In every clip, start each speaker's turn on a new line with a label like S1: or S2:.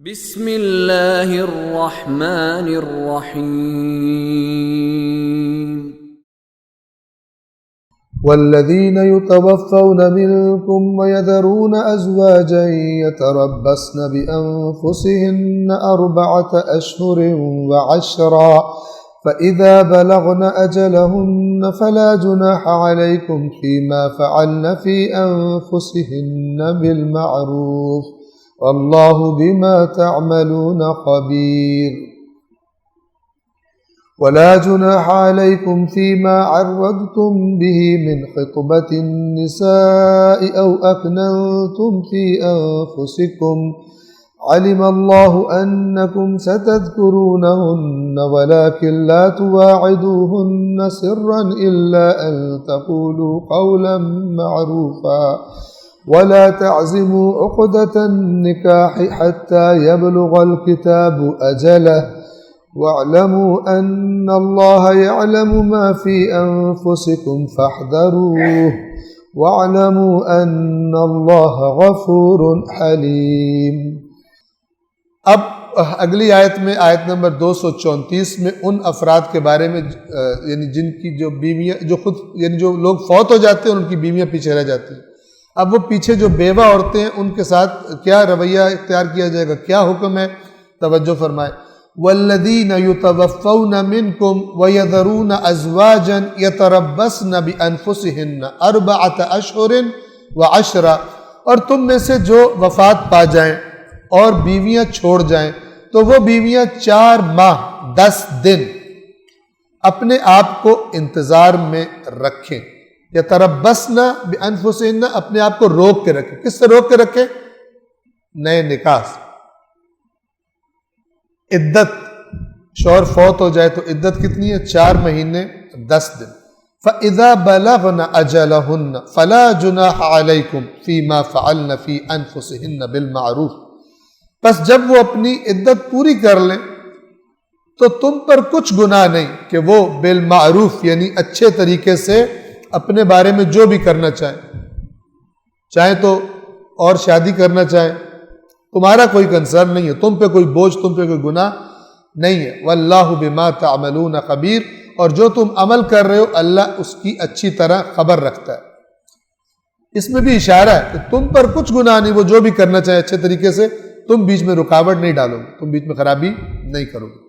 S1: بسم اللہ الرحمن الرحیم
S2: والذین یتوفون منکم ویذرون ازواجا یتربصن بانفسهن 4 اشہر وعشرا فإذا بلغن أجلهن فلا جناح عليكم فيما فعلن في أنفسهن بالمعروف والله بما تعملون خبير ولا جناح عليكم فيما عرضتم به من خطبة النساء أو أكننتم في أنفسكم علم الله أنكم ستذكرونهن ولكن لا تواعدوهن سرا إلا أن تقولوا قولا معروفا ولا تعزموا عقدة النكاح حتى يبلغ الكتاب أجله واعلموا أن الله يعلم ما في أنفسكم فاحذروه واعلموا أن الله غفور حليم۔
S3: اب اگلی آیت میں آیت نمبر 234 میں ان افراد کے بارے میں یعنی جن کی جو بیویاں جو لوگ فوت ہو جاتے ہیں ان کی بیویاں پیچھے رہ جاتی ہیں، اب وہ پیچھے جو بیوہ عورتیں ہیں ان کے ساتھ کیا رویہ اختیار کیا جائے گا، کیا حکم ہے، توجہ فرمائے۔ والذین یتوفون منکم ویذرون ازواجا یتربصن بانفسہن 4 اشہر وعشرا، اور تم میں سے جو وفات پا جائیں اور بیویاں چھوڑ جائیں تو وہ بیویاں 4 ماہ 10 دن اپنے آپ کو انتظار میں رکھیں۔ یتربصن بانفسہن، اپنے آپ کو روک کے رکھیں۔ کس سے روک کے رکھیں؟ نئے نکاح سے۔ عدت، شوہر فوت ہو جائے تو عدت کتنی ہے؟ 4 مہینے 10 دن۔ فَإِذَا بَلَغْنَ أَجَلَهُنَّ فَلَا جُنَاحَ عَلَيْكُمْ فِي مَا فَعَلْنَ فِي أَنفُسِهِنَّ بِالْمَعْرُوفِ، بس جب وہ اپنی عدت پوری کر لیں تو تم پر کچھ گناہ نہیں کہ وہ بالمعروف یعنی اچھے طریقے سے اپنے بارے میں جو بھی کرنا چاہیں تو اور شادی کرنا چاہیں، تمہارا کوئی کنسرن نہیں ہے، تم پہ کوئی بوجھ، تم پہ کوئی گناہ نہیں ہے۔ واللہ بما تعملون خبیر، اور جو تم عمل کر رہے ہو اللہ اس کی اچھی طرح خبر رکھتا ہے۔ اس میں بھی اشارہ ہے کہ تم پر کچھ گناہ نہیں، وہ جو بھی کرنا چاہے اچھے طریقے سے، تم بیچ میں رکاوٹ نہیں ڈالو گے، تم بیچ میں خرابی نہیں کرو گے۔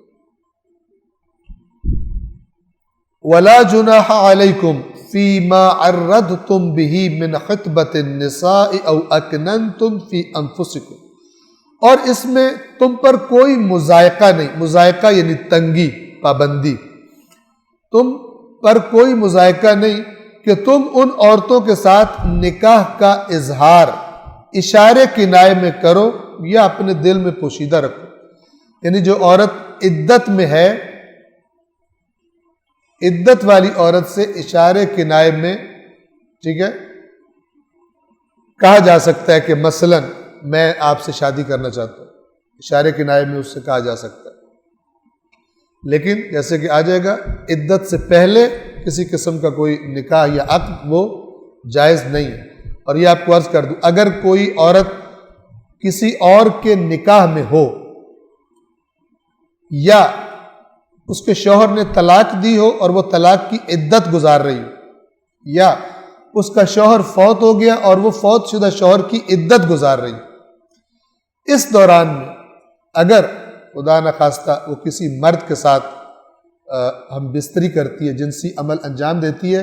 S3: وَلَا جُنَاحَ عَلَيْكُمْ فِي مَا عَرَّضْتُمْ بِهِ مِنْ خِطْبَةِ النِّسَاءِ أَوْ أَكْنَنْتُمْ فِي أَنفُسِكُمْ، اور اس میں تم پر کوئی مضائقہ نہیں، مضائقہ یعنی تنگی، پابندی، تم پر کوئی مضائقہ نہیں کہ تم ان عورتوں کے ساتھ نکاح کا اظہار اشارے کنائے میں کرو یا اپنے دل میں پوشیدہ رکھو۔ یعنی جو عورت عدت میں ہے، عدت والی عورت سے اشارے کنائے میں ٹھیک ہے کہا جا سکتا ہے کہ مثلا میں آپ سے شادی کرنا چاہتا ہوں، اشارے کنائے میں اس سے کہا جا سکتا ہے، لیکن جیسے کہ آ جائے گا عدت سے پہلے کسی قسم کا کوئی نکاح یا عقد وہ جائز نہیں ہے۔ اور یہ آپ کو عرض کر دوں، اگر کوئی عورت کسی اور کے نکاح میں ہو یا اس کے شوہر نے طلاق دی ہو اور وہ طلاق کی عدت گزار رہی ہو، یا اس کا شوہر فوت ہو گیا اور وہ فوت شدہ شوہر کی عدت گزار رہی ہو، اس دوران میں اگر خدا نخواستہ وہ کسی مرد کے ساتھ ہم بستری کرتی ہے، جنسی عمل انجام دیتی ہے،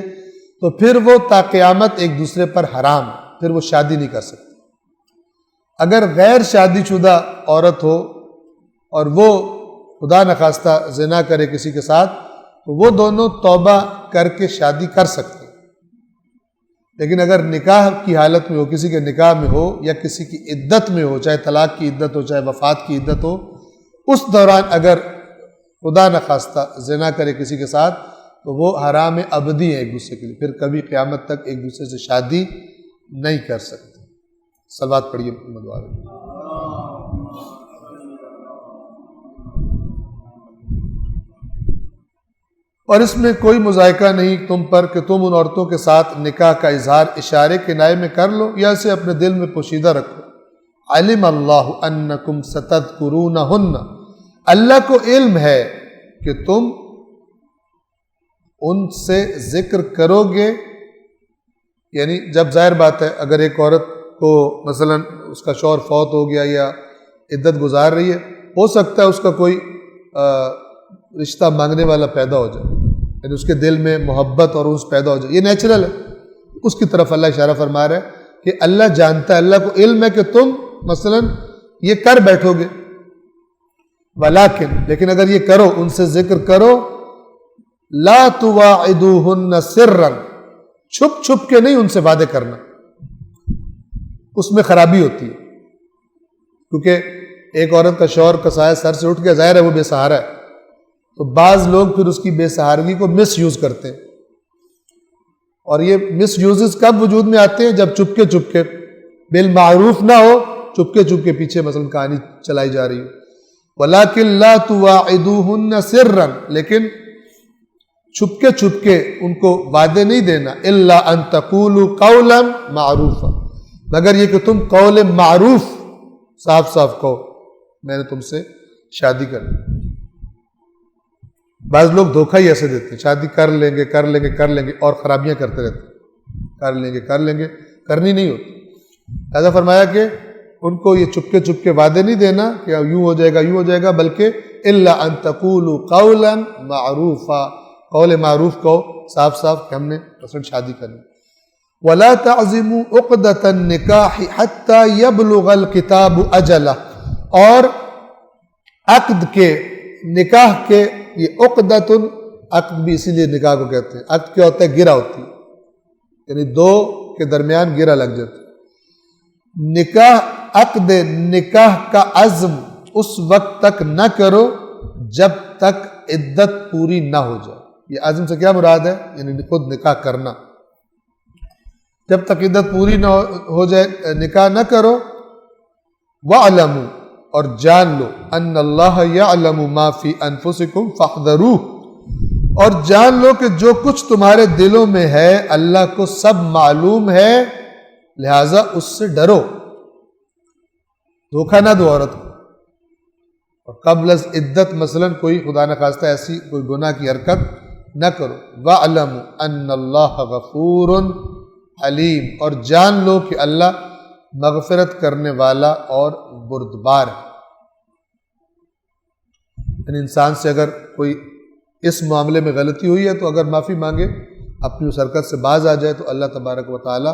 S3: تو پھر وہ تا قیامت ایک دوسرے پر حرام ہے، پھر وہ شادی نہیں کر سکتی۔ اگر غیر شادی شدہ عورت ہو اور وہ خدا نخواستہ زنا کرے کسی کے ساتھ، تو وہ دونوں توبہ کر کے شادی کر سکتے ہیں، لیکن اگر نکاح کی حالت میں ہو، کسی کے نکاح میں ہو یا کسی کی عدت میں ہو، چاہے طلاق کی عدت ہو چاہے وفات کی عدت ہو، اس دوران اگر خدا نخواستہ زنا کرے کسی کے ساتھ تو وہ حرام ابدی ہے ایک دوسرے کے لیے، پھر کبھی قیامت تک ایک دوسرے سے شادی نہیں کر سکتے۔ صلوات پڑھیے محمد والے۔ اور اس میں کوئی مضائقہ نہیں تم پر کہ تم ان عورتوں کے ساتھ نکاح کا اظہار اشارے کنائے میں کر لو یا اسے اپنے دل میں پوشیدہ رکھو۔ علم اللہ انکم ستذکرونہن، اللہ کو علم ہے کہ تم ان سے ذکر کرو گے. یعنی جب ظاہر بات ہے اگر ایک عورت کو مثلا اس کا شوہر فوت ہو گیا یا عدت گزار رہی ہے، ہو سکتا ہے اس کا کوئی رشتہ مانگنے والا پیدا ہو جائے، یعنی اس کے دل میں محبت اور انس پیدا ہو جائے، یہ نیچرل ہے. اس کی طرف اللہ اشارہ فرما رہا ہے کہ اللہ جانتا ہے، اللہ کو علم ہے کہ تم مثلا یہ کر بیٹھو گے. لیکن اگر یہ کرو، ان سے ذکر کرو، لا تواعدوہن سرا، چھپ چھپ کے نہیں ان سے وعدے کرنا، اس میں خرابی ہوتی ہے. کیونکہ ایک عورت کا شوہر کا سایہ سر سے اٹھ گیا، ظاہر ہے وہ بے سہارا ہے، تو بعض لوگ پھر اس کی بے سہارگی کو مس یوز کرتے ہیں. اور یہ مس یوزز کب وجود میں آتے ہیں؟ جب چپکے بالمعروف نہ ہو، چپکے پیچھے مثلا کہانی چلائی جا رہی ہو. وَلَكِنْ لَا تُوَاعِدُوهُنَّ سِرًّا، لیکن چھپکے ان کو وعدے نہیں دینا. إِلَّا أَن تَقُولُوا قَوْلًا مَعْرُوفًا، مگر یہ کہ تم قول معروف صاف کہو، میں نے تم سے شادی کرنی. بعض لوگ دھوکہ ہی ایسے دیتے ہیں، شادی کر لیں گے اور خرابیاں کرتے رہتے ہیں. کر لیں گے کرنی نہیں ہوتی. لہذا فرمایا کہ ان کو یہ چپکے وعدے نہیں دینا کہ یوں ہو جائے گا، بلکہ الا ان تقولوا قولا معروفا، قول معروف کہو صاف کہ ہم نے مثلا شادی کرنی. ولا تعزموا عقدۃ النکاح حتى يبلغ الكتاب اجلہ، اور عقد کے نکاح کے، یہ عقدۃ، عقد بھی اسی لیے نکاح کو کہتے ہیں. عقد کیا ہوتا ہے؟ گرہ ہوتی ہے، یعنی دو کے درمیان گرہ لگ جاتی. عقد نکاح کا عزم اس وقت تک نہ کرو جب تک عدت پوری نہ ہو جائے. یہ عزم سے کیا مراد ہے؟ یعنی خود نکاح کرنا. جب تک عدت پوری نہ ہو جائے نکاح نہ کرو. وَاعْلَمُوا، اور جان لو، ان اللہ یعلم ما فی انفسکم فاحذروہ، اور جان لو کہ جو کچھ تمہارے دلوں میں ہے اللہ کو سب معلوم ہے، لہذا اس سے ڈرو. دھوکہ نہ دو عورت کو. اور قبل از عدت مثلا کوئی خدا نخواستہ ایسی کوئی گناہ کی حرکت نہ کرو. وَاعْلَمُوا أَنَّ اللَّهَ غَفُورٌ حلیم، اور جان لو کہ اللہ مغفرت کرنے والا اور بردبار ہے. یعنی انسان سے اگر کوئی اس معاملے میں غلطی ہوئی ہے تو اگر معافی مانگے، اپنی اس حرکت سے باز آ جائے، تو اللہ تبارک و تعالی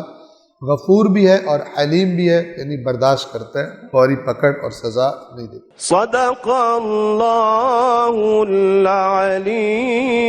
S3: غفور بھی ہے اور حلیم بھی ہے، یعنی برداشت کرتا ہے، فوری پکڑ اور سزا نہیں دیتا.
S4: صدق اللہ العلیم.